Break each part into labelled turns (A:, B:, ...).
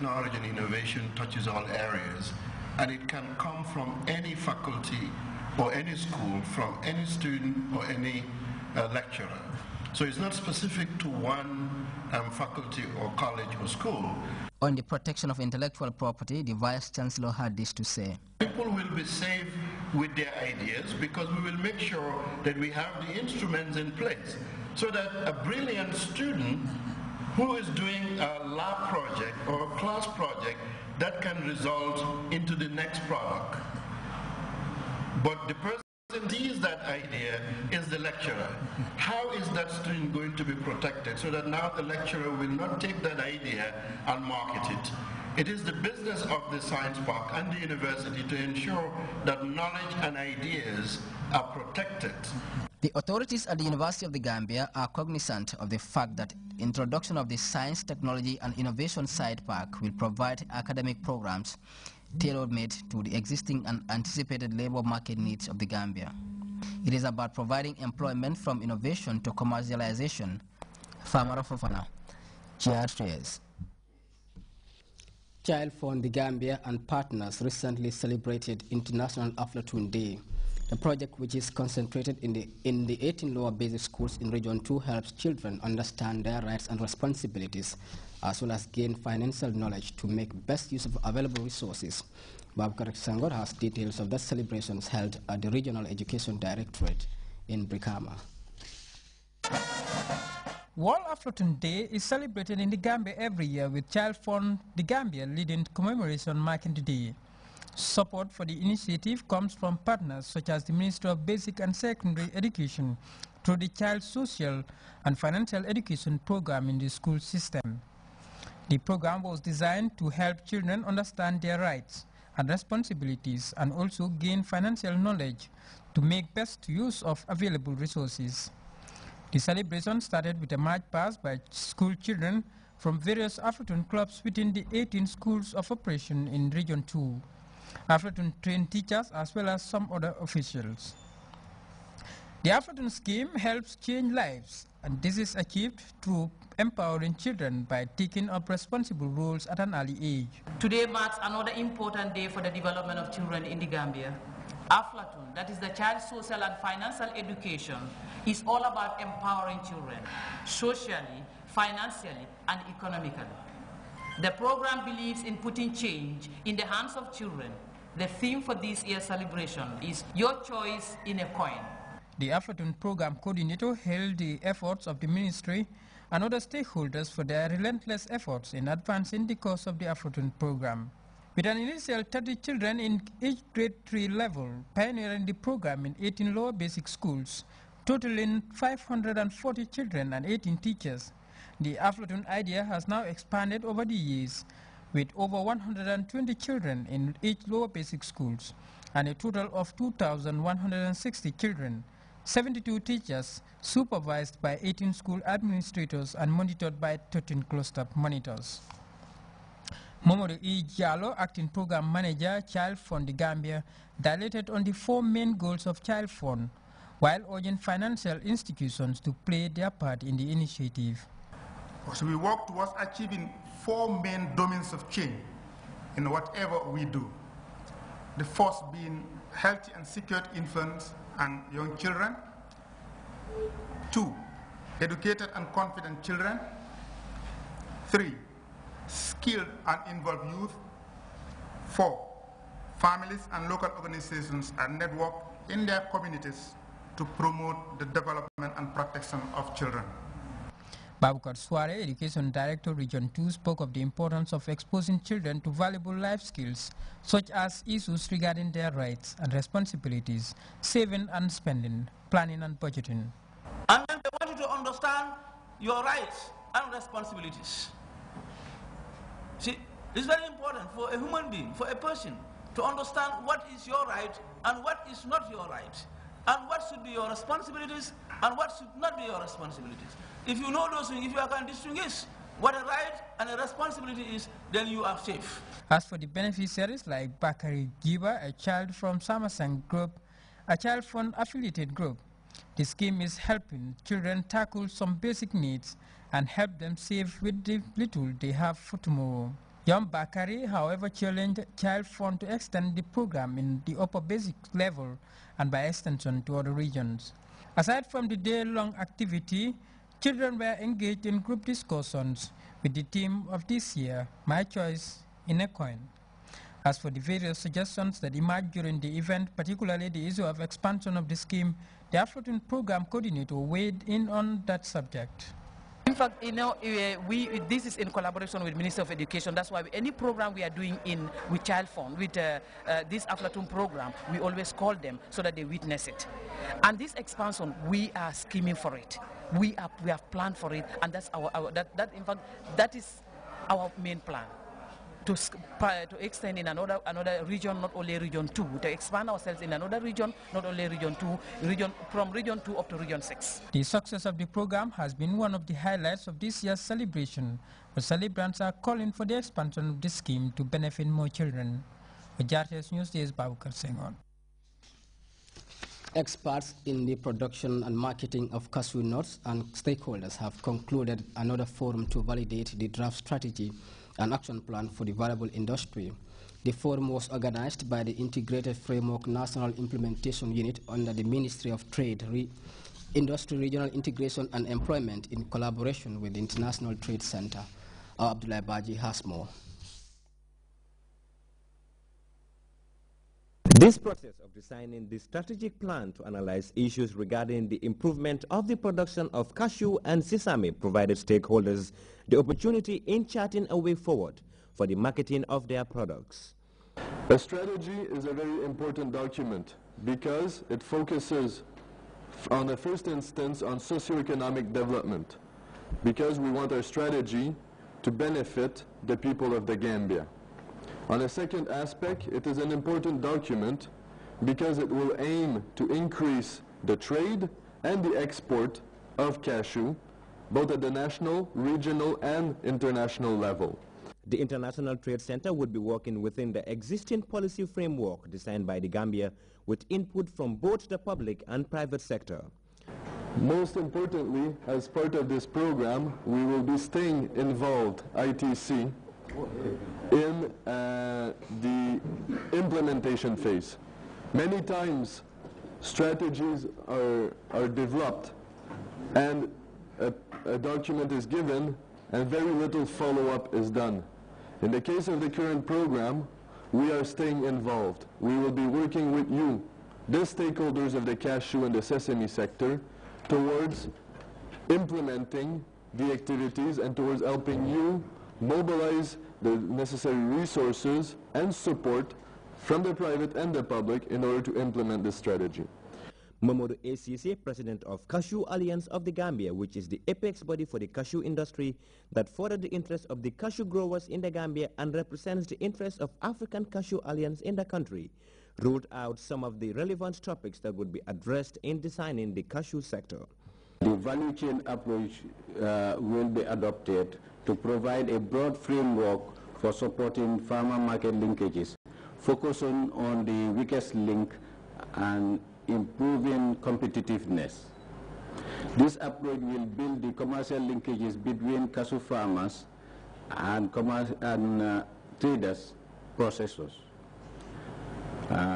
A: Knowledge and innovation touches all areas, and it can come from any faculty or any school, from any student or any lecturer. So it's not specific to one faculty or college or school.
B: On the protection of intellectual property, the Vice Chancellor had this to say.
A: People will be safe with their ideas because we will make sure that we have the instruments in place so that a brilliant student who is doing a lab project or a class project, that can result into the next product. But the person who sees that idea is the lecturer. How is that student going to be protected so that now the lecturer will not take that idea and market it? It is the business of the science park and the university to ensure that knowledge and ideas are protected.
B: The authorities at the University of the Gambia are cognizant of the fact that introduction of the Science, Technology and Innovation Side Park will provide academic programs tailor-made to the existing and anticipated labor market needs of the Gambia. It is about providing employment from innovation to commercialization. Famara Fofana, GRTS.
C: Child Fund the Gambia and partners recently celebrated International Aflatun Day. The project, which is concentrated in the 18 lower basic schools in Region 2, helps children understand their rights and responsibilities, as well as gain financial knowledge to make best use of available resources. Babakar Sangor has details of the celebrations held at the Regional Education Directorate in Brikama.
D: World Aflatun Day is celebrated in the Gambia every year, with Child Fund the Gambia leading commemoration marking the day. Support for the initiative comes from partners such as the Ministry of Basic and Secondary Education through the Child Social and Financial Education Program in the school system. The program was designed to help children understand their rights and responsibilities and also gain financial knowledge to make best use of available resources. The celebration started with a march past by school children from various Aflatun clubs within the 18 schools of operation in Region 2. Aflatun trained teachers as well as some other officials. The Aflatun scheme helps change lives, and this is achieved through empowering children by taking up responsible roles at an early age.
E: Today marks another important day for the development of children in the Gambia. Aflatun, that is the Child Social and Financial Education, is all about empowering children socially, financially, and economically. The program believes in putting change in the hands of children. The theme for this year's celebration is Your Choice in a Coin.
D: The Aflatun program coordinator hailed the efforts of the ministry and other stakeholders for their relentless efforts in advancing the cause of the Aflatun program. With an initial 30 children in each grade 3 level, pioneering the program in 18 lower basic schools, totaling 540 children and 18 teachers, the Aflatun idea has now expanded over the years, with over 120 children in each lower basic schools, and a total of 2,160 children, 72 teachers, supervised by 18 school administrators and monitored by 13 cluster monitors. Momodo E. Diallo, Acting Program Manager, Child Fund the Gambia, dilated on the 4 main goals of Child Fund, while urging financial institutions to play their part in the initiative.
F: So we work towards achieving 4 main domains of change in whatever we do. The first being healthy and secured infants and young children. 2, educated and confident children. 3, skilled and involved youth. 4, families and local organizations and network in their communities to promote the development and protection of children.
D: Babukar Sware, Education Director, Region 2, spoke of the importance of exposing children to valuable life skills, such as issues regarding their rights and responsibilities, saving and spending, planning and budgeting.
G: And then they want you to understand your rights and responsibilities. See, it's very important for a human being, for a person, to understand what is your right and what is not your right, and what should be your responsibilities and what should not be your responsibilities. If you know those things, if you can distinguish what a right and a responsibility is, then you are safe.
D: As for the beneficiaries like Bakari Giba, a child from Samasang group, a Child Fund affiliated group, the scheme is helping children tackle some basic needs and help them save with the little they have for tomorrow. Young Bakari, however, challenged Child Fund to extend the program in the upper basic level and by extension to other regions. Aside from the day-long activity, children were engaged in group discussions with the theme of this year, My Choice in a Coin. As for the various suggestions that emerged during the event, particularly the issue of expansion of the scheme, the Afro-Tune program coordinator weighed in on that subject.
E: In fact, you know, this is in collaboration with Minister of Education. That's why any program we are doing with Child Fund, with this Afro-Tune program, we always call them so that they witness it. And this expansion, we are scheming for it. We have planned for it, and that's in fact, that is our main plan. To extend in another region, not only region 2, to expand ourselves in another region, not only region 2, from region 2 up to region 6.
D: The success of the program has been one of the highlights of this year's celebration, where celebrants are calling for the expansion of the scheme to benefit more children. For GRTS News, this is Babukar Senghor.
C: Experts in the production and marketing of cashew nuts and stakeholders have concluded another forum to validate the draft strategy and action plan for the valuable industry. The forum was organized by the Integrated Framework National Implementation Unit under the Ministry of Trade, Industry, Regional Integration and Employment in collaboration with the International Trade Center. Abdullah Baji has more.
H: This process of designing the strategic plan to analyze issues regarding the improvement of the production of cashew and sesame provided stakeholders the opportunity in charting a way forward for the marketing of their products.
I: A strategy is a very important document because it focuses on the first instance on socioeconomic development, because we want our strategy to benefit the people of the Gambia. On the second aspect, it is an important document because it will aim to increase the trade and the export of cashew, both at the national, regional, and international level.
H: The International Trade Center would be working within the existing policy framework designed by the Gambia with input from both the public and private sector.
I: Most importantly, as part of this program, we will be staying involved, ITC, in the implementation phase. Many times strategies are developed and a document is given and very little follow-up is done. In the case of the current program, we are staying involved. We will be working with you, the stakeholders of the cashew and the sesame sector, towards implementing the activities and towards helping you mobilize the necessary resources and support from the private and the public in order to implement this strategy.
H: Mamadou ACC, president of Cashew Alliance of the Gambia, which is the apex body for the cashew industry that furthers the interests of the cashew growers in the Gambia and represents the interests of African Cashew Alliance in the country, ruled out some of the relevant topics that would be addressed in designing the cashew sector.
J: The value chain approach will be adopted to provide a broad framework for supporting farmer market linkages, focusing on the weakest link and improving competitiveness. This approach will build the commercial linkages between cashew farmers and traders, processors.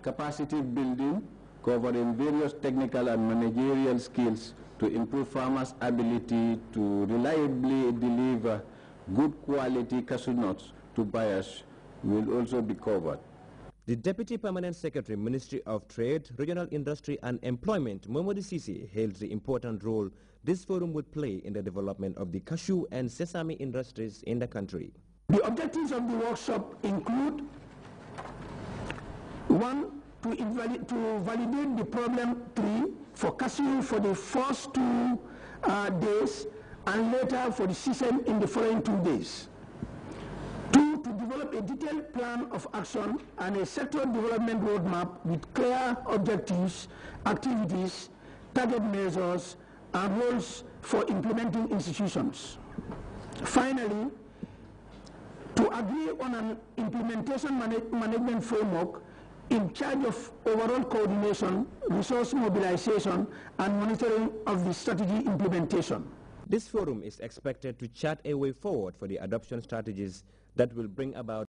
J: Capacity building covering various technical and managerial skills to improve farmers' ability to reliably deliver good quality cashew nuts to buyers will also be covered.
H: The Deputy Permanent Secretary, Ministry of Trade, Regional Industry and Employment, Mamadou Sisi, hails the important role this forum would play in the development of the cashew and sesame industries in the country.
K: The objectives of the workshop include: 1, to validate the problem 3 for cashew for the first 2 days and later for the sesame in the following 2 days. 2, to develop a detailed plan of action and a sector development roadmap with clear objectives, activities, target measures, and roles for implementing institutions. Finally, to agree on an implementation management framework in charge of overall coordination, resource mobilization, and monitoring of the strategy implementation.
H: This forum is expected to chart a way forward for the adoption strategies that will bring about